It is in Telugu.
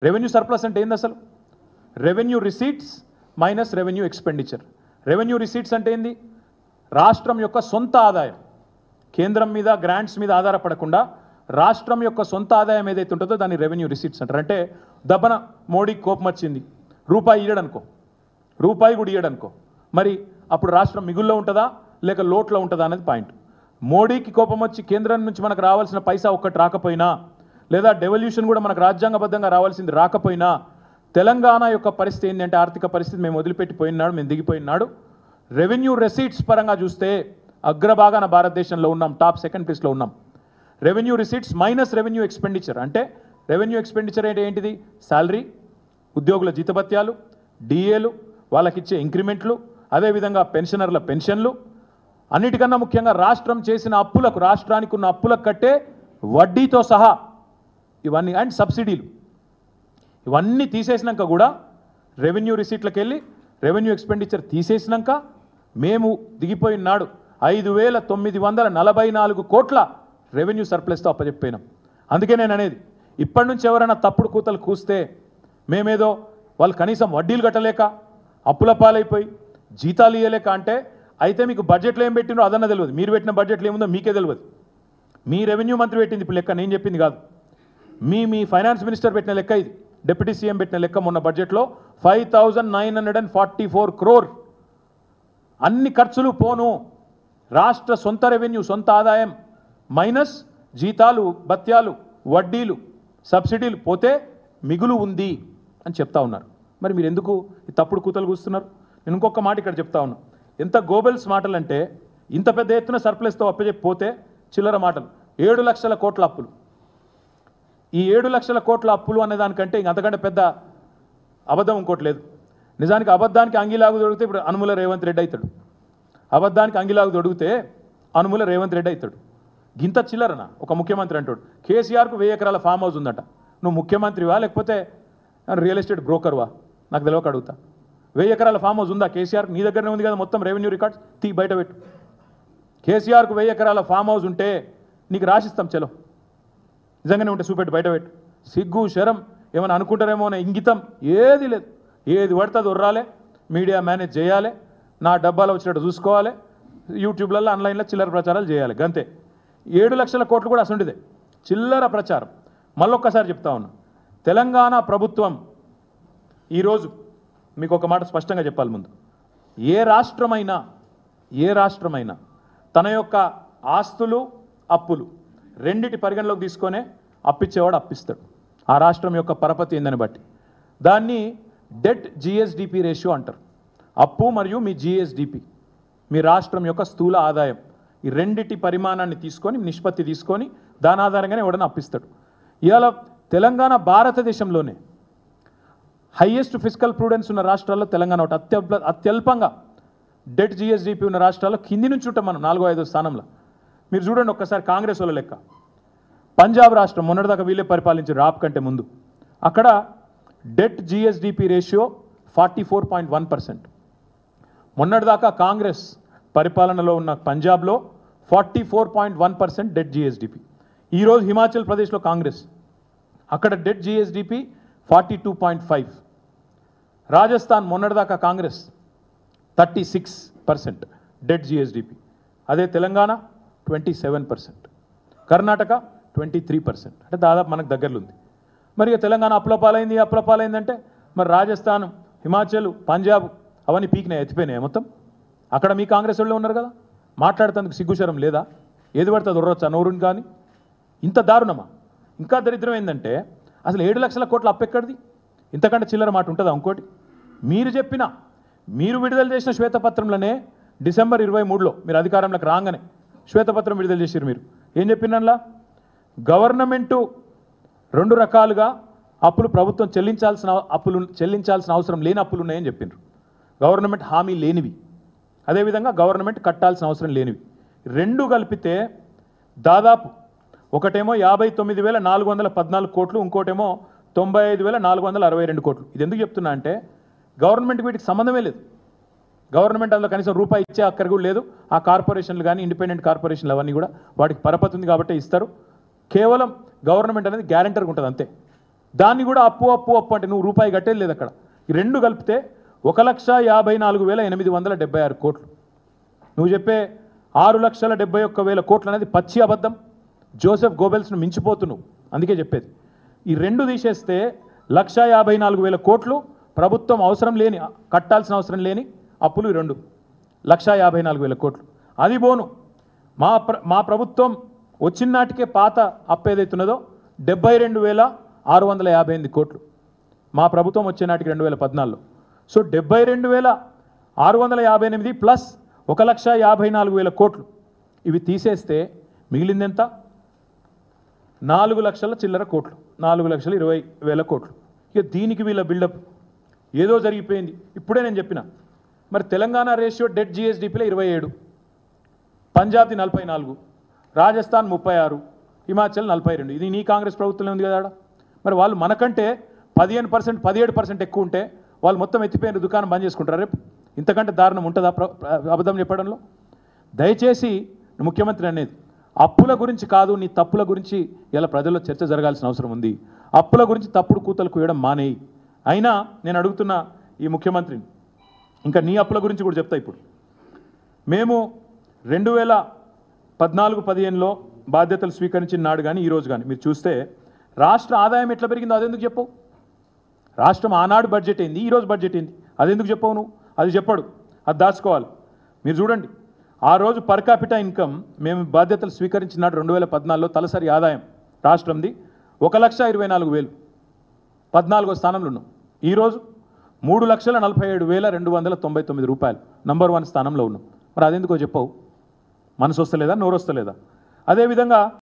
రెవెన్యూ సర్ప్లస్ అంటే ఏంది అసలు? Revenue receipts minus revenue expenditure. Revenue receipts అంటే ఏంది? రాష్ట్రం యొక్క సొంత ఆదాయం, కేంద్రం మీద గ్రాంట్స్ మీద ఆధారపడకుండా రాష్ట్రం యొక్క సొంత ఆదాయం ఏదైతే ఉంటుందో దాన్ని రెవెన్యూ రిసీట్స్ అంటారు. అంటే దబ్బన మోడీకి కోపం వచ్చింది, రూపాయి ఇయ్యడనుకో, రూపాయి కూడా ఇయ్యడనుకో, మరి అప్పుడు రాష్ట్రం మిగుల్లో ఉంటుందా లేక లోట్లో ఉంటుందా అనేది పాయింట్. మోడీకి కోపం వచ్చి కేంద్రం నుంచి మనకు రావాల్సిన పైసా ఒక్కటి రాకపోయినా, లేదా డెవల్యూషన్ కూడా మనకు రాజ్యాంగబద్ధంగా రావాల్సింది రాకపోయినా, తెలంగాణ యొక్క పరిస్థితి ఏంటంటే ఆర్థిక పరిస్థితి మేము వదిలిపెట్టిపోయినాడు, మేము దిగిపోయినాడు. రెవెన్యూ రెసీట్స్ పరంగా చూస్తే అగ్రభాగాన భారతదేశంలో ఉన్నాం, టాప్ సెకండ్ ప్లేస్లో ఉన్నాం. Revenue receipts minus revenue expenditure అంటే రెవెన్యూ ఎక్స్పెండిచర్ అంటే ఏంటిది? శాలరీ, ఉద్యోగుల జీతభత్యాలు, డిఏలు, వాళ్ళకిచ్చే ఇంక్రిమెంట్లు, అదేవిధంగా పెన్షనర్ల పెన్షన్లు, అన్నిటికన్నా ముఖ్యంగా రాష్ట్రం చేసిన అప్పులకు, రాష్ట్రానికి ఉన్న అప్పులకు కట్టే వడ్డీతో సహా ఇవన్నీ, అండ్ సబ్సిడీలు, ఇవన్నీ తీసేసినాక కూడా రెవెన్యూ రిసీట్లకు వెళ్ళి రెవెన్యూ ఎక్స్పెండిచర్ తీసేసినాక మేము దిగిపోయిన నాడు 5,944 కోట్ల రెవెన్యూ సర్ప్లస్తో అప్పచెప్పినాం. అందుకే నేను అనేది, ఇప్పటి నుంచి ఎవరైనా తప్పుడు కూతలు కూస్తే మేమేదో వాళ్ళు కనీసం వడ్డీలు కట్టలేక అప్పుల పాలైపోయి జీతాలు ఇవ్వలేక అంటే, అయితే మీకు బడ్జెట్లో ఏం పెట్టినో అదన్న తెలియదు, మీరు పెట్టిన బడ్జెట్లో ఏముందో మీకే తెలియదు. మీ రెవెన్యూ మంత్రి పెట్టింది ఇప్పుడు లెక్క, నేను చెప్పింది కాదు. మీ ఫైనాన్స్ మినిస్టర్ పెట్టిన లెక్క ఇది, డిప్యూటీ సీఎం పెట్టిన లెక్క. మొన్న బడ్జెట్లో 5,944 crore అన్ని ఖర్చులు పోను, రాష్ట్ర సొంత రెవెన్యూ, సొంత ఆదాయం మైనస్ జీతాలు, భత్యాలు, వడ్డీలు, సబ్సిడీలు పోతే మిగులు ఉంది అని చెప్తా ఉన్నారు. మరి మీరు ఎందుకు ఈ తప్పుడు కూతలు కూస్తున్నారు? నేను ఇంకొక మాట ఇక్కడ చెప్తా ఉన్నా, ఎంత గోబెల్స్ మాటలు అంటే, ఇంత పెద్ద ఎత్తున సర్ప్లస్తో అప్పచెప్పిపోతే చిల్లర మాటలు. 7 లక్షల కోట్ల అప్పులు. ఈ 7 లక్షల కోట్ల అప్పులు అనే దానికంటే ఇంక అంతకంటే పెద్ద అబద్ధం ఇంకోటి లేదు. నిజానికి అబద్ధానికి అంగిలాగు దొరికితే ఇప్పుడు అనుముల రేవంత్ రెడ్డి అవుతాడు. అబద్ధానికి అంగిలాగు దొడిగితే అనుముల రేవంత్ రెడ్డి అవుతాడు. గింత చిల్లరన ఒక ముఖ్యమంత్రి అంటాడు. కేసీఆర్కు 1000 ఎకరాల ఫామ్ హౌస్ ఉందట. నువ్వు ముఖ్యమంత్రివా లేకపోతే రియల్ ఎస్టేట్ బ్రోకర్వా? నాకు తెలియక అడుగుతా. 1000 ఎకరాల ఫామ్ హౌస్ ఉందా కేసీఆర్కి? నీ దగ్గరనే ఉంది కదా మొత్తం రెవెన్యూ రికార్డ్స్, తీ బయట పెట్టు. కేసీఆర్కు 1000 ఎకరాల ఫామ్ హౌస్ ఉంటే నీకు రాసిస్తాం, చలో నిజంగానే ఉంటే చూపెట్టు, బయట పెట్టు. సిగ్గు శరం ఏమైనా అనుకుంటారేమో అనే ఇంగితం ఏది లేదు. ఏది పడుతుంది ఉర్రాలే, మీడియా మేనేజ్ చేయాలి, నా డబ్బాలో వచ్చినట్టు చూసుకోవాలి, యూట్యూబ్లలో ఆన్లైన్లో చిల్లర ప్రచారాలు చేయాలి, గంతే. 7 లక్షల కోట్లు కూడా అసలుంటిదే చిల్లర ప్రచారం. మళ్ళొక్కసారి చెప్తా ఉన్నా, తెలంగాణ ప్రభుత్వం ఈరోజు మీకు ఒక మాట స్పష్టంగా చెప్పాలి. ముందు ఏ రాష్ట్రమైనా తన యొక్క ఆస్తులు, అప్పులు రెండిటి పరిగణలోకి తీసుకొనే అప్పిచ్చేవాడు అప్పిస్తాడు. ఆ రాష్ట్రం యొక్క పరపతి ఏందని బట్టి దాన్ని డెట్ జిఎస్డిపి రేషియో అంటారు. అప్పు మరియు మీ జిఎస్డిపి, మీ రాష్ట్రం యొక్క స్థూల ఆదాయం, ఈ రెండిటి పరిమాణాన్ని తీసుకొని, నిష్పత్తి తీసుకొని దాని ఆధారంగానే ఎవడన్నా అప్పిస్తాడు. ఇవాళ తెలంగాణ భారతదేశంలోనే హైయెస్ట్ ఫిజికల్ ప్రూడెన్స్ ఉన్న రాష్ట్రాల్లో తెలంగాణ ఒకటి. అత్యల్పంగా డెట్ జిఎస్డిపి ఉన్న రాష్ట్రాల్లో కింది నుంచి ఉంటాం మనం 4వ 5వ స్థానంలో. మీరు చూడండి ఒక్కసారి కాంగ్రెస్ వాళ్ళ లెక్క. పంజాబ్ రాష్ట్రం మొన్నటిదాకా వీళ్ళే పరిపాలించారు రాప్ కంటే ముందు. అక్కడ డెట్ జిఎస్డిపి రేషియో 44.1%. మొన్నటిదాకా కాంగ్రెస్ పరిపాలనలో ఉన్న పంజాబ్లో 44.1% డెట్ జిఎస్డిపి. ఈరోజు హిమాచల్ ప్రదేశ్లో కాంగ్రెస్, అక్కడ డెట్ జిఎస్డిపి 42.5. రాజస్థాన్ మొన్నటిదాకా కాంగ్రెస్ 36% డెట్ జిఎస్డిపి. అదే తెలంగాణ 27%, కర్ణాటక 23%. అంటే దాదాపు మనకు దగ్గరలో ఉంది. మరి తెలంగాణ అప్పులపాలైందంటే మరి రాజస్థాన్, హిమాచల్, పంజాబ్ అవన్నీ పీకినాయి, ఎత్తిపోయినాయి మొత్తం. అక్కడ మీ కాంగ్రెస్ వాళ్ళు ఉన్నారు కదా, మాట్లాడుతందుకు సిగ్గుశరం లేదా? ఏది పడుతుంది ఉర్రొచ్చా నోరుని? కానీ ఇంత దారుణమా? ఇంకా దరిద్రం ఏంటంటే అసలు 7 లక్షల కోట్ల అప్పు ఎక్కడిది? ఇంతకంటే చిల్లర మాట ఉంటుందా? ఇంకోటి, మీరు విడుదల చేసిన శ్వేతపత్రంలోనే డిసెంబర్ 23లో మీరు అధికారంలోకి రాగానే శ్వేతపత్రం విడుదల చేశారు. మీరు ఏం చెప్పినలా? గవర్నమెంటు 2 రకాలుగా అప్పులు ప్రభుత్వం చెల్లించాల్సిన అవసరం లేని అప్పులు ఉన్నాయని చెప్పినారు. గవర్నమెంట్ హామీ లేనివి, అదేవిధంగా గవర్నమెంట్ కట్టాల్సిన అవసరం లేనివి. 2 కలిపితే దాదాపు ఒకటేమో 59,414 కోట్లు, ఇంకోటేమో 95,462 కోట్లు. ఇది ఎందుకు చెప్తున్నా అంటే గవర్నమెంట్ వీటికి సంబంధమే లేదు. గవర్నమెంట్ అందులో కనీసం రూపాయి ఇచ్చే అక్కర కూడా లేదు. ఆ కార్పొరేషన్లు కానీ ఇండిపెండెంట్ కార్పొరేషన్లు అవన్నీ కూడా వాటికి పరపతి ఉంది కాబట్టి ఇస్తారు. కేవలం గవర్నమెంట్ అనేది గ్యారెంటర్గా ఉంటుంది అంతే. దాన్ని కూడా అప్పు అంటే నువ్వు రూపాయి కట్టేది లేదు అక్కడ. ఈ రెండు కలిపితే 1,54,876 కోట్లు. నువ్వు చెప్పే 6,71,000 కోట్లు అనేది పచ్చి అబద్ధం. జోసెఫ్ గోబెల్స్ను మించిపోతున్నావు, అందుకే చెప్పేది. ఈ రెండు తీసేస్తే 1,54,000 కోట్లు ప్రభుత్వం అవసరం లేని, కట్టాల్సిన అవసరం లేని అప్పులు. ఈ రెండు 1,54,000 కోట్లు. అది పోను, మా ప్రభుత్వం వచ్చిన నాటికే పాత అప్పు ఏదైతున్నదో 72,658 కోట్లు. మా ప్రభుత్వం వచ్చే నాటికి 2014లో. సో 72,658 ప్లస్ 1,54,000 కోట్లు ఇవి తీసేస్తే మిగిలిందెంత? 4 లక్షల చిల్లర కోట్లు, 4,20,000 కోట్లు. ఇక దీనికి వీళ్ళ బిల్డప్ ఏదో జరిగిపోయింది. ఇప్పుడే నేను చెప్పిన, మరి తెలంగాణ రేషియో డెట్ జిఎస్డిపిలో 27, పంజాబ్ది 44, రాజస్థాన్ 36, హిమాచల్ 42. ఇది నీ కాంగ్రెస్ ప్రభుత్వంలో ఉంది కదా. మరి వాళ్ళు మనకంటే 15%, 17% ఎక్కువ ఉంటే వాళ్ళు మొత్తం ఎత్తిపోయిన దుకాణం బంద్ చేసుకుంటారు రేపు. ఇంతకంటే దారుణం ఉంటుందా అబద్ధం చెప్పడంలో? దయచేసి ముఖ్యమంత్రి అనేది అప్పుల గురించి కాదు, నీ తప్పుల గురించి ఇలా ప్రజల్లో చర్చ జరగాల్సిన అవసరం ఉంది. అప్పుల గురించి తప్పుడు కూతలు కూయడం మానేయి. అయినా నేను అడుగుతున్న ఈ ముఖ్యమంత్రిని, ఇంకా నీ అప్పుల గురించి కూడా చెప్తా. ఇప్పుడు మేము 2014-15లో బాధ్యతలు స్వీకరించిన నాడు కానీ ఈరోజు కానీ మీరు చూస్తే రాష్ట్ర ఆదాయం ఎట్లా పెరిగిందో అదెందుకు చెప్పవు? రాష్ట్రం ఆనాడు బడ్జెట్ ఏంది, ఈరోజు బడ్జెట్ ఏంది, అదెందుకు చెప్పవు నువ్వు? అది చెప్పడు, అది దాచుకోవాలి. మీరు చూడండి, ఆ రోజు పర్ క్యాపిటా ఇన్కమ్ మేము బాధ్యతలు స్వీకరించిన నాడు 2014లో తలసరి ఆదాయం రాష్ట్రంది 1,24,000, 14వ స్థానంలో ఉన్నాం. ఈరోజు 3,47,299 రూపాయలు, నంబర్ 1 స్థానంలో ఉన్నాం. మరి అదెందుకో చెప్పవు? మనసు వస్తలేదా, నోరు వస్తలేదా? అదేవిధంగా